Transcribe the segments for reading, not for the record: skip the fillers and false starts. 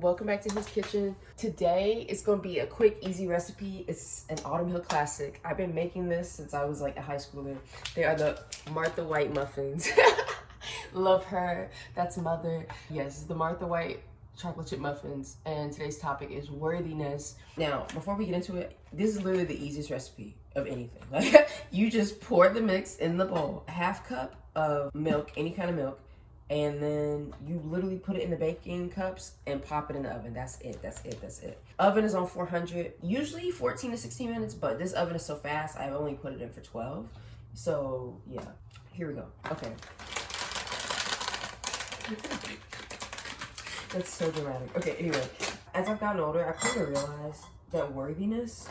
welcome back to his kitchen. Today it's gonna be a quick, easy recipe. It's an Autumn Hill classic. I've been making this since I was like a high schooler. They are the Martha White muffins. Love her. That's mother. Yes, the Martha White chocolate chip muffins. And today's topic is worthiness. Now, before we get into it, this is literally the easiest recipe of anything. Like, you just pour the mix in the bowl, a half cup of milk, any kind of milk, and then you literally put it in the baking cups and pop it in the oven. That's it. Oven is on 400, usually 14 to 16 minutes, but this oven is so fast, I've only put it in for 12. So yeah, here we go. Okay. That's so dramatic. Okay, anyway, as I've gotten older, I kind of realized that worthiness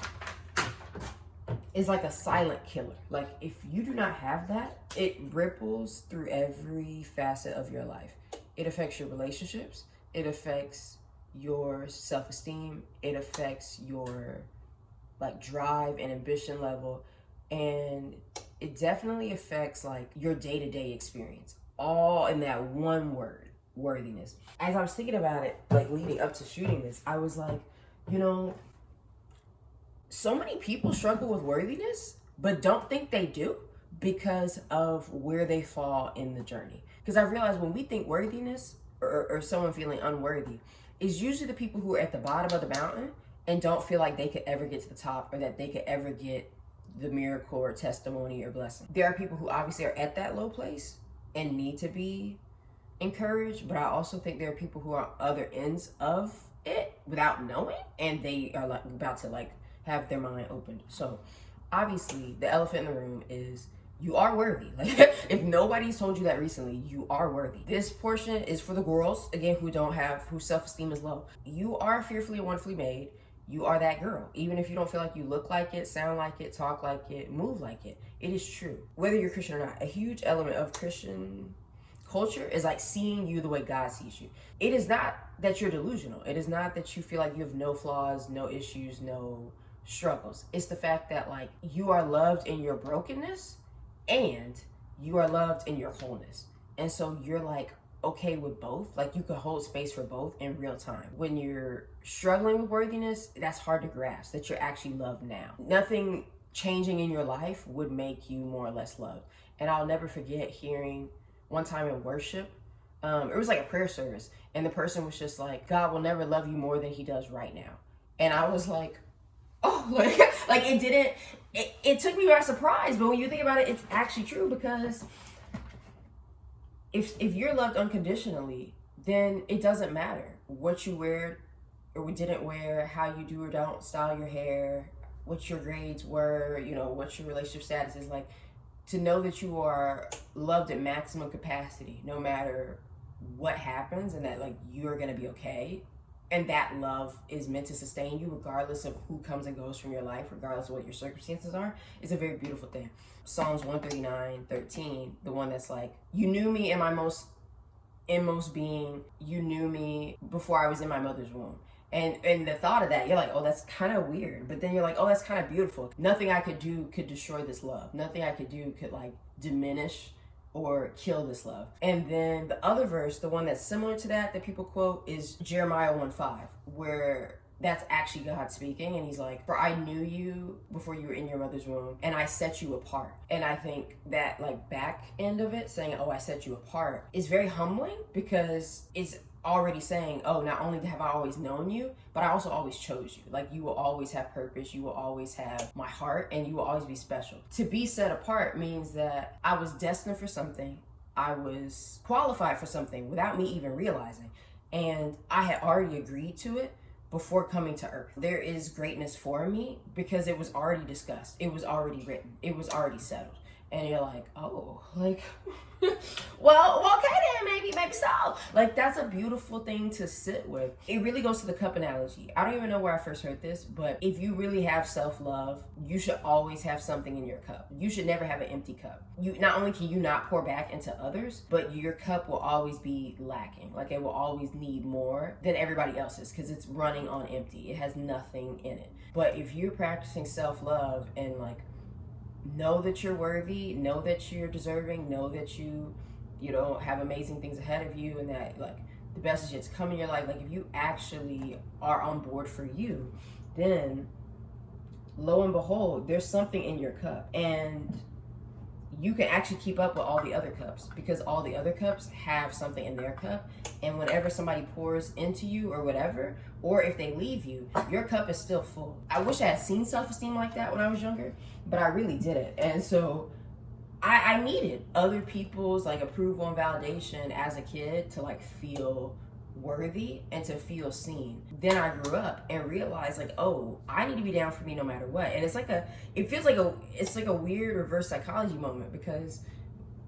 is like a silent killer. Like, if you do not have that, it ripples through every facet of your life. It affects your relationships. It affects your self-esteem. It affects your like drive and ambition level. And it definitely affects like your day-to-day experience. All in that one word, worthiness. As I was thinking about it, like leading up to shooting this, I was like, you know, so many people struggle with worthiness, but don't think they do because of where they fall in the journey. Because I realized when we think worthiness or someone feeling unworthy is usually the people who are at the bottom of the mountain and don't feel like they could ever get to the top or that they could ever get the miracle or testimony or blessing. There are people who obviously are at that low place and need to be encouraged, but I also think there are people who are on other ends of it without knowing, and they are like about to like have their mind opened. So obviously the elephant in the room is you are worthy. Like, if nobody's told you that recently, you are worthy. This portion is for the girls, again, whose self-esteem is low. You are fearfully and wonderfully made. You are that girl. Even if you don't feel like you look like it, sound like it, talk like it, move like it. It is true. Whether you're Christian or not, a huge element of Christian culture is like seeing you the way God sees you. It is not that you're delusional. It is not that you feel like you have no flaws, no issues, no struggles. It's the fact that like you are loved in your brokenness and you are loved in your wholeness. And so you're like okay with both. Like, you can hold space for both in real time. When you're struggling with worthiness, that's hard to grasp, that you're actually loved now. Nothing changing in your life would make you more or less loved. And I'll never forget hearing one time in worship, it was like a prayer service, and the person was just like, God will never love you more than he does right now. And I was like, oh, like it took me by surprise. But when you think about it, it's actually true, because if you're loved unconditionally, then it doesn't matter what you wear or didn't wear, how you do or don't style your hair, what your grades were, you know, what your relationship status is. Like, to know that you are loved at maximum capacity, no matter what happens, and that like you're gonna be okay. And that love is meant to sustain you regardless of who comes and goes from your life, regardless of what your circumstances are, is a very beautiful thing. Psalms 139:13, the one that's like, you knew me in my inmost being, you knew me before I was in my mother's womb. And the thought of that, you're like, oh, that's kind of weird. But then you're like, oh, that's kind of beautiful. Nothing I could do could destroy this love. Nothing I could do could like diminish or kill this love. And then the other verse, the one that's similar to that people quote, is Jeremiah 1:5, where that's actually God speaking. And he's like, for I knew you before you were in your mother's womb, and I set you apart. And I think that like back end of it, saying, oh, I set you apart, is very humbling, because it's already saying, oh, not only have I always known you, but I also always chose you. Like, you will always have purpose, you will always have my heart, and you will always be special. To be set apart means that I was destined for something, I was qualified for something without me even realizing, and I had already agreed to it before coming to earth. There is greatness for me because it was already discussed, it was already written, it was already settled. And you're like, oh, like, well, okay then, maybe so. Like, that's a beautiful thing to sit with. It really goes to the cup analogy. I don't even know where I first heard this, but if you really have self-love, you should always have something in your cup. You should never have an empty cup. Not only can you not pour back into others, but your cup will always be lacking. Like, it will always need more than everybody else's, because it's running on empty. It has nothing in it. But if you're practicing self-love and like, know that you're worthy, know that you're deserving, know that you know, have amazing things ahead of you, and that like the messages come in your life, like if you actually are on board for you, then lo and behold, there's something in your cup, and you can actually keep up with all the other cups, because all the other cups have something in their cup. And whenever somebody pours into you or whatever, or if they leave you, your cup is still full. I wish I had seen self-esteem like that when I was younger, but I really didn't. And so I needed other people's like approval and validation as a kid to like feel worthy and to feel seen. Then I grew up and realized like, oh, I need to be down for me no matter what. And it's like it's like a weird reverse psychology moment, because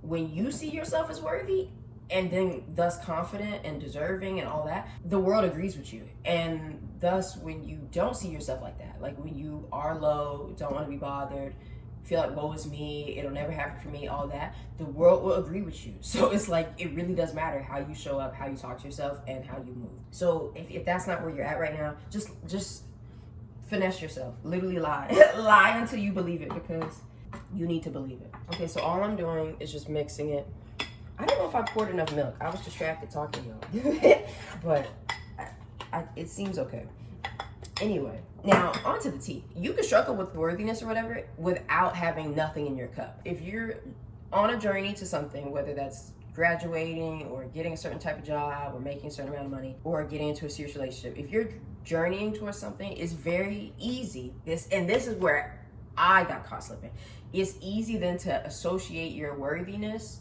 when you see yourself as worthy and then thus confident and deserving and all that, the world agrees with you. And thus when you don't see yourself like that, like when you are low, don't want to be bothered, feel like woe is me, it'll never happen for me, all that, the world will agree with you. So it's like, it really does matter how you show up, how you talk to yourself, and how you move. So if that's not where you're at right now, just finesse yourself. Literally lie. Lie until you believe it, because you need to believe it. Okay, so all I'm doing is just mixing it. I don't know if I poured enough milk. I was distracted talking to y'all. But it seems okay. Anyway, now onto the tea. You can struggle with worthiness or whatever without having nothing in your cup. If you're on a journey to something, whether that's graduating or getting a certain type of job or making a certain amount of money or getting into a serious relationship, if you're journeying towards something, it's very easy. This is where I got caught slipping. It's easy then to associate your worthiness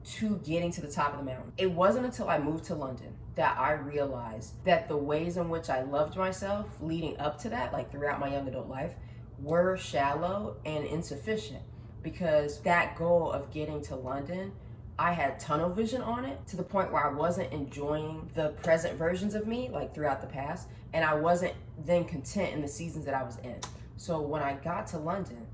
to getting to the top of the mountain. It wasn't until I moved to London that I realized that the ways in which I loved myself leading up to that, like throughout my young adult life, were shallow and insufficient, because that goal of getting to London, I had tunnel vision on it to the point where I wasn't enjoying the present versions of me like throughout the past, and I wasn't then content in the seasons that I was in. So when I got to London,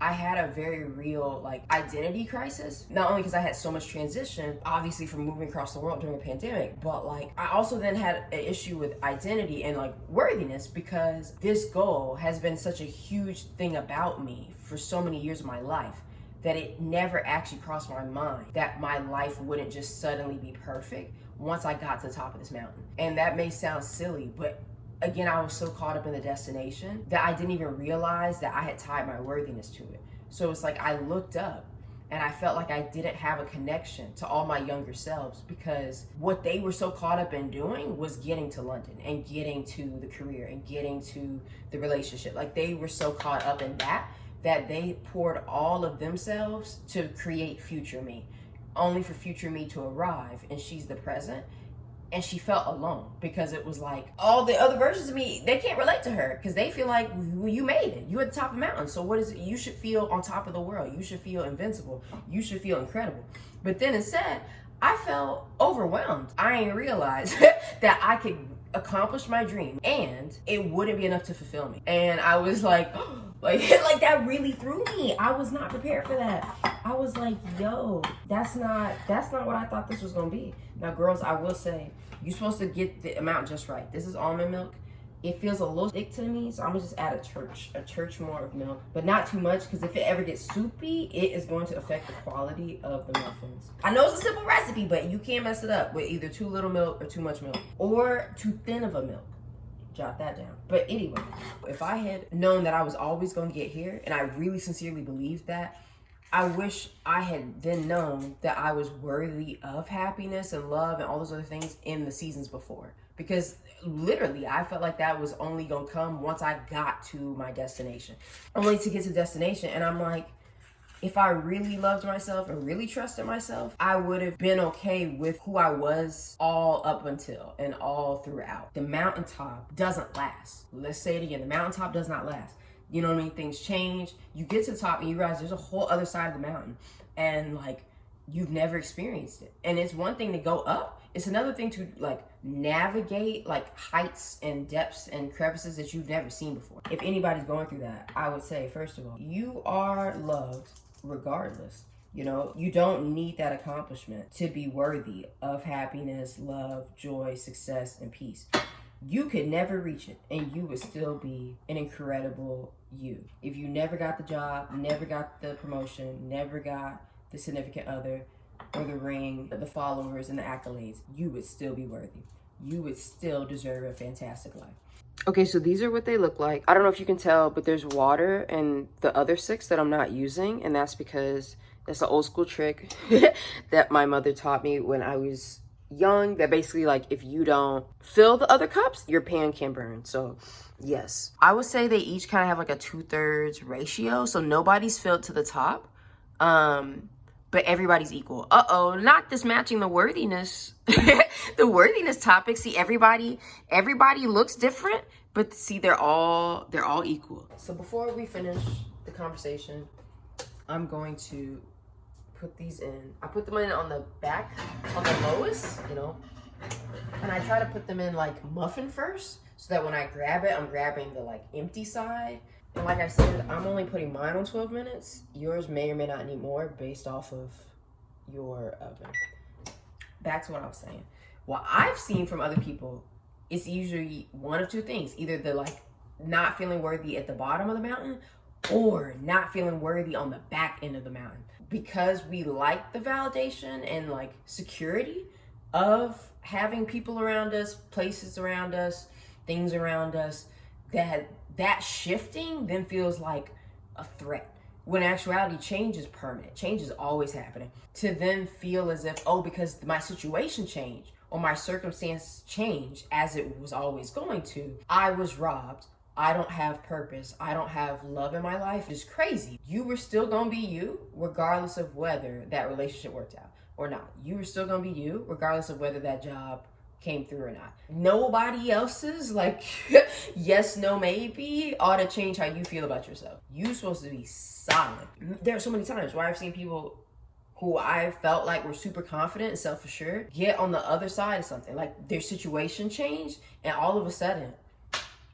I had a very real like identity crisis, not only because I had so much transition, obviously from moving across the world during a pandemic, but like I also then had an issue with identity and like worthiness, because this goal has been such a huge thing about me for so many years of my life that it never actually crossed my mind that my life wouldn't just suddenly be perfect once I got to the top of this mountain. And that may sound silly, but again, I was so caught up in the destination that I didn't even realize that I had tied my worthiness to it. So it's like I looked up and I felt like I didn't have a connection to all my younger selves, because what they were so caught up in doing was getting to London and getting to the career and getting to the relationship. Like they were so caught up in that they poured all of themselves to create future me, only for future me to arrive, and she's the present. And she felt alone, because it was like all the other versions of me, they can't relate to her, because they feel like, well, you made it. You're at the top of the mountain. So what is it? You should feel on top of the world. You should feel invincible. You should feel incredible. But then instead, I felt overwhelmed. I didn't realize that I could accomplish my dream and it wouldn't be enough to fulfill me. And I was like, like that really threw me. I was not prepared for that. I was like, yo, that's not what I thought this was gonna be. Now, girls, I will say, you're supposed to get the amount just right. This is almond milk. It feels a little thick to me, so I'm gonna just add a church more of milk, but not too much, because if it ever gets soupy, it is going to affect the quality of the muffins. I know it's a simple recipe, but you can't mess it up with either too little milk or too much milk, or too thin of a milk. Jot that down. But anyway, if I had known that I was always going to get here, and I really sincerely believed that, I wish I had then known that I was worthy of happiness and love and all those other things in the seasons before. Because literally, I felt like that was only going to come once I got to my destination. Only to get to the destination, and I'm like, if I really loved myself and really trusted myself, I would have been okay with who I was all up until and all throughout. The mountaintop doesn't last. Let's say it again. The mountaintop does not last. You know what I mean? Things change. You get to the top and you realize there's a whole other side of the mountain. And like, you've never experienced it. And it's one thing to go up. It's another thing to like navigate like heights and depths and crevices that you've never seen before. If anybody's going through that, I would say, first of all, you are loved regardless. You know, you don't need that accomplishment to be worthy of happiness, love, joy, success, and peace. You could never reach it, and you would still be an incredible you. If you never got the job, never got the promotion, never got the significant other, or the ring, the followers, and the accolades, you would still be worthy. you would still deserve a fantastic life. Okay, so these are what they look like. I don't know if you can tell, but there's water in the other 6 that I'm not using, and that's because that's an old school trick that my mother taught me when I was young, that basically, like, if you don't fill the other cups, your pan can burn. So yes, I would say they each kind of have like a 2/3 ratio, so nobody's filled to the top, but everybody's equal. Not this matching the worthiness. The worthiness topic. See, everybody looks different, but see, they're all equal. So before we finish the conversation, I'm going to put these in. I put them in on the back, on the lowest, you know, and I try to put them in like muffin first, so that when I grab it, I'm grabbing the like empty side. And like I said, I'm only putting mine on 12 minutes. Yours may or may not need more based off of your oven. Back to what I was saying. What I've seen from other people, it's usually one of two things. Either they're like not feeling worthy at the bottom of the mountain, or not feeling worthy on the back end of the mountain. Because we like the validation and like security of having people around us, places around us, things around us, that shifting then feels like a threat. When in actuality, change is permanent. Change is always happening. To then feel as if, oh, because my situation changed or my circumstance changed as it was always going to, I was robbed. I don't have purpose. I don't have love in my life. It's crazy. You were still gonna be you regardless of whether that relationship worked out or not. You were still gonna be you regardless of whether that job came through or not. Nobody else's like yes, no, maybe ought to change how you feel about yourself. You're supposed to be solid. There are so many times where I've seen people who I felt like were super confident and self-assured get on the other side of something, like their situation changed, and all of a sudden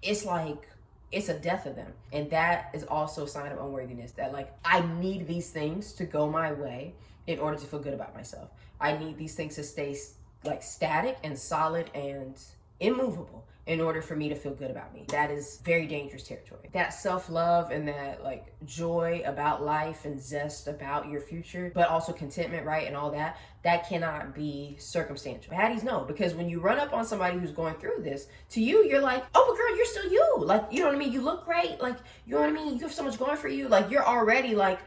it's like it's a death of them. And that is also a sign of unworthiness, that like I need these things to go my way in order to feel good about myself. I need these things to stay like static and solid and immovable in order for me to feel good about me. That is very dangerous territory. That self-love and that like joy about life and zest about your future, but also contentment, right, and all that, that cannot be circumstantial. Baddies know, because when you run up on somebody who's going through this, to you, you're like, oh, but girl, you're still you. Like, you know what I mean? You look great. Like, you know what I mean? You have so much going for you. Like, you're already like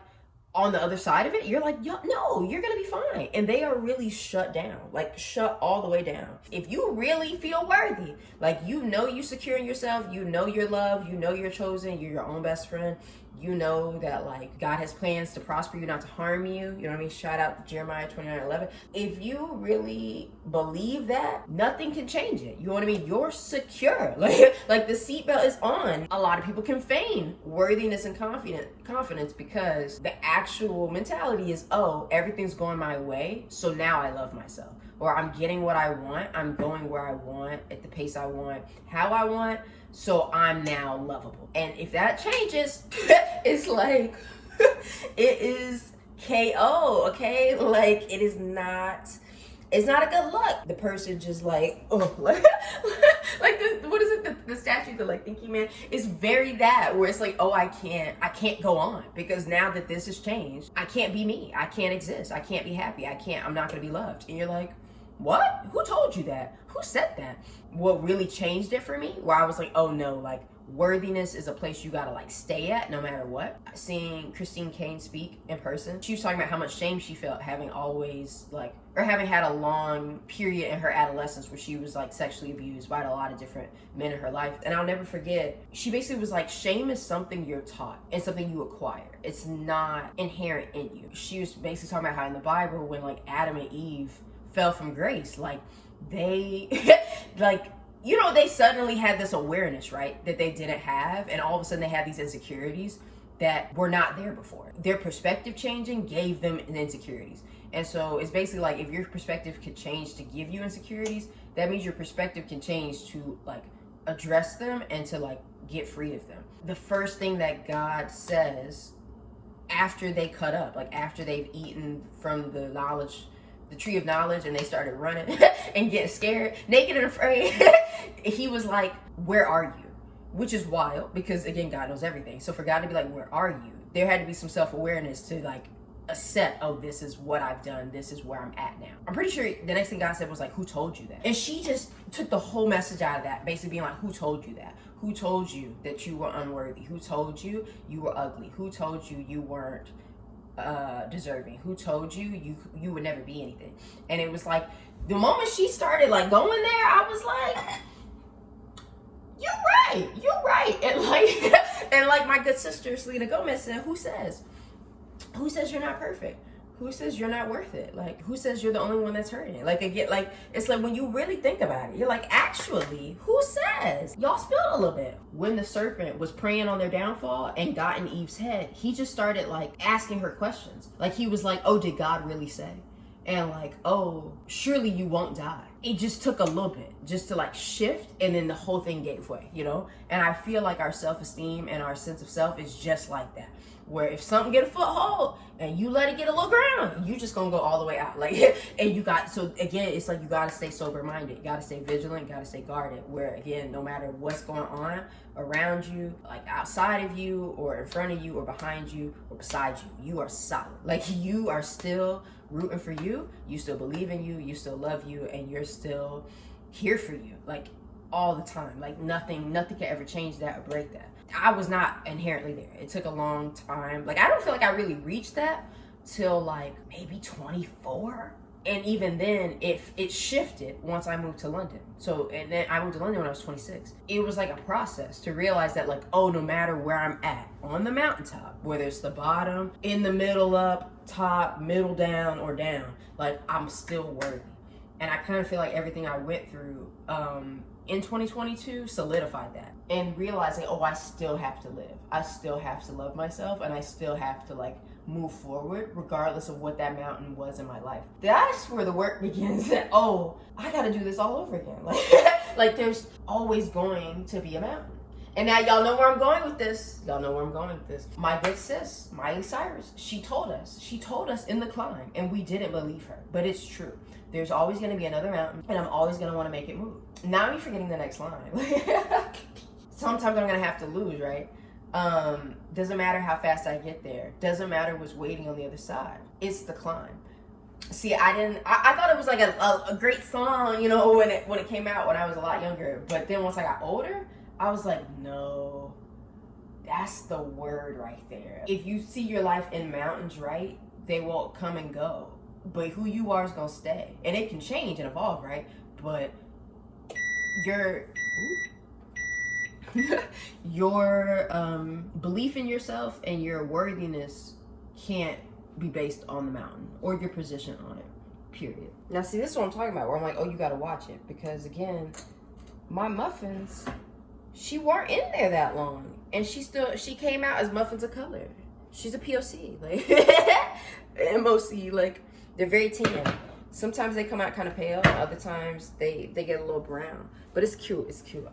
on the other side of it. You're like, yo, no, you're gonna be fine. And they are really shut down, like shut all the way down. If you really feel worthy, like, you know, you secure in yourself, you know you're loved, you know you're chosen, you're your own best friend, you know that like God has plans to prosper you, not to harm you. You know what I mean? Shout out to Jeremiah 29:11. If you really believe that, nothing can change it. You know what I mean? You're secure. Like the seatbelt is on. A lot of people can feign worthiness and confidence because the actual mentality is, oh, everything's going my way, so now I love myself. Or I'm getting what I want, I'm going where I want, at the pace I want, how I want, so I'm now lovable. And if that changes, it's like, it is KO, okay? Like, it's not a good look. The person just like, oh, like what is it, the statue, the like thinking man, is very that, where it's like, oh, I can't go on, because now that this has changed, I can't be me, I can't exist, I can't be happy, I'm not gonna be loved. And you're like, what? Who told you that? Who said that? What really changed it for me, where I was like, oh no, like worthiness is a place you gotta like stay at no matter what. Seeing Christine Kane speak in person, she was talking about how much shame she felt having always like, or having had a long period in her adolescence where she was like sexually abused by a lot of different men in her life. And I'll never forget, she basically was like, shame is something you're taught and something you acquire. It's not inherent in you. She was basically talking about how in the Bible, when like Adam and Eve fell from grace, like they like, you know, they suddenly had this awareness, right, that they didn't have, and all of a sudden they had these insecurities that were not there before. Their perspective changing gave them insecurities. And so it's basically like, if your perspective could change to give you insecurities, that means your perspective can change to like address them and to like get free of them. The first thing that God says after they cut up, like after they've eaten from the tree of knowledge, and they started running and getting scared, naked and afraid, he was like, where are you? Which is wild, because again, God knows everything. So for God to be like, where are you? There had to be some self-awareness to like accept, oh, this is what I've done, this is where I'm at now. I'm pretty sure the next thing God said was like, who told you that? And she just took the whole message out of that, basically being like, who told you that? Who told you that you were unworthy? Who told you you were ugly? Who told you you weren't deserving? Who told you you would never be anything? And it was like, the moment she started like going there, I was like, you're right. And like my good sister Selena Gomez said, who says you're not perfect? Who says you're not worth it? Like, who says you're the only one that's hurting? Like, again, like, it's like when you really think about it, you're like, actually, who says? Y'all spilled a little bit. When the serpent was preying on their downfall and got in Eve's head, he just started like asking her questions. Like, he was like, oh, did God really say? And like, oh, surely you won't die. It just took a little bit just to like shift, and then the whole thing gave way, you know? And I feel like our self-esteem and our sense of self is just like that. Where if something get a foothold and you let it get a little ground, you just gonna go all the way out. Like, and you got, so again, it's like you gotta stay sober-minded, you gotta stay vigilant, you gotta stay guarded. Where again, no matter what's going on around you, like outside of you or in front of you or behind you or beside you, you are solid. Like, you are still rooting for you, you still believe in you, you still love you, and you're still here for you, like all the time. Like nothing can ever change that or break that. I was not inherently there. It took a long time. Like, I don't feel like I really reached that till like maybe 24. And even then, it shifted once I moved to London. So, and then I moved to London when I was 26. It was like a process to realize that like, oh, no matter where I'm at, on the mountaintop, whether it's the bottom, in the middle, up, top, middle, down, or down, like I'm still worthy. And I kind of feel like everything I went through in 2022 solidified that. And realizing, oh, I still have to live. I still have to love myself, and I still have to like move forward regardless of what that mountain was in my life. That's where the work begins. That, oh, I gotta do this all over again. Like there's always going to be a mountain. And now y'all know where I'm going with this. My good sis, Miley Cyrus, she told us in the climb, and we didn't believe her, but it's true. There's always gonna be another mountain, and I'm always gonna wanna make it move. Now I'm forgetting the next line. Sometimes I'm gonna have to lose, right? Doesn't matter how fast I get there. Doesn't matter what's waiting on the other side. It's the climb. See, I thought it was like a great song, you know, when it came out when I was a lot younger. But then once I got older, I was like, no, that's the word right there. If you see your life in mountains, right, they will come and go. But who you are is gonna stay. And it can change and evolve, right? But your belief in yourself and your worthiness can't be based on the mountain or your position on it, period. Now see, this is what I'm talking about, where I'm like, oh, you gotta watch it, because again, my Muffins, she weren't in there that long, and she came out as Muffins of color. She's a POC, like MOC, like they're very tan. Sometimes they come out kind of pale, other times they get a little brown, but it's cute.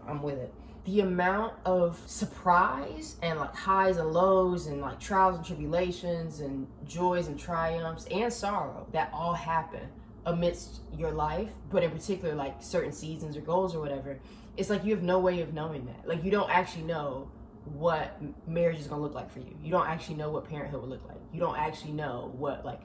I'm with it. The amount of surprise and like highs and lows and like trials and tribulations and joys and triumphs and sorrow that all happen amidst your life, but in particular like certain seasons or goals or whatever, it's like you have no way of knowing that. Like, you don't actually know what marriage is gonna look like for you. You don't actually know what parenthood will look like. You don't actually know what like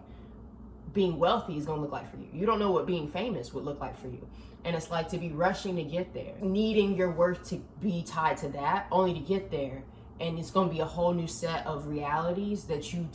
being wealthy is gonna look like for you. You don't know what being famous would look like for you. And it's like, to be rushing to get there, needing your worth to be tied to that, only to get there, and it's gonna be a whole new set of realities that you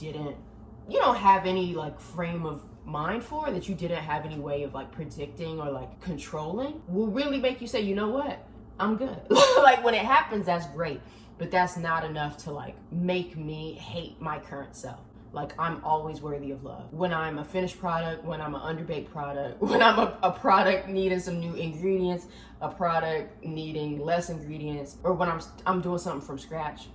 don't have any like frame of mind for, that you didn't have any way of like predicting or like controlling, will really make you say, you know what, I'm good. Like, when it happens, that's great, but that's not enough to like make me hate my current self. Like, I'm always worthy of love. When I'm a finished product, when I'm an underbaked product, when I'm a product needing some new ingredients, a product needing less ingredients, or when I'm doing something from scratch,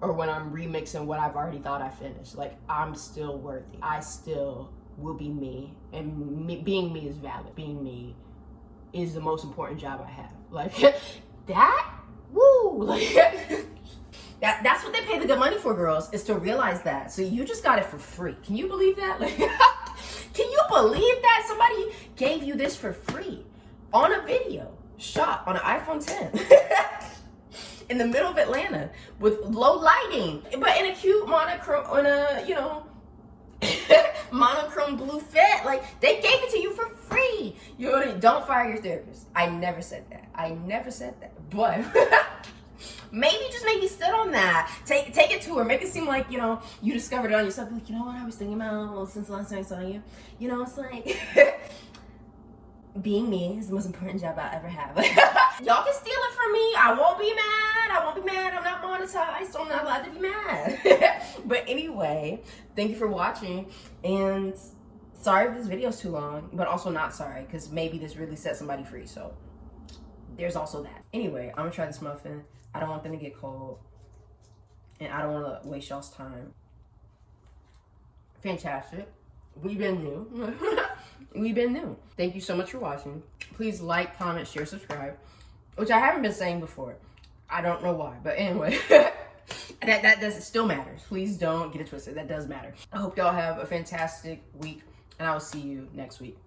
or when I'm remixing what I've already thought I finished. Like, I'm still worthy. I still will be me, and being me is valid. Being me is the most important job I have. Like, that, woo, like... That's what they pay the good money for, girls, is to realize that. So you just got it for free. Can you believe that? Like, can you believe that somebody gave you this for free on a video shot on an iPhone 10 in the middle of Atlanta with low lighting, but in a cute monochrome, on a, you know, monochrome blue fit. Like, they gave it to you for free. You know, don't fire your therapist. I never said that. I never said that. But maybe sit on that. Take it to her. Make it seem like, you know, you discovered it on yourself. Like, you know what I was thinking about, well, since the last time I saw you. You know, it's like being me is the most important job I ever have. Y'all can steal it from me. I won't be mad. I'm not monetized, so I'm not allowed to be mad. But anyway, thank you for watching. And sorry if this video's too long, but also not sorry, because maybe this really set somebody free. So there's also that. Anyway, I'm gonna try this muffin. I don't want them to get cold, and I don't want to waste y'all's time. Fantastic. We've been new. We've been new. Thank you so much for watching. Please like, comment, share, subscribe, which I haven't been saying before. I don't know why, but anyway, that still matters. Please don't get it twisted. That does matter. I hope y'all have a fantastic week, and I will see you next week.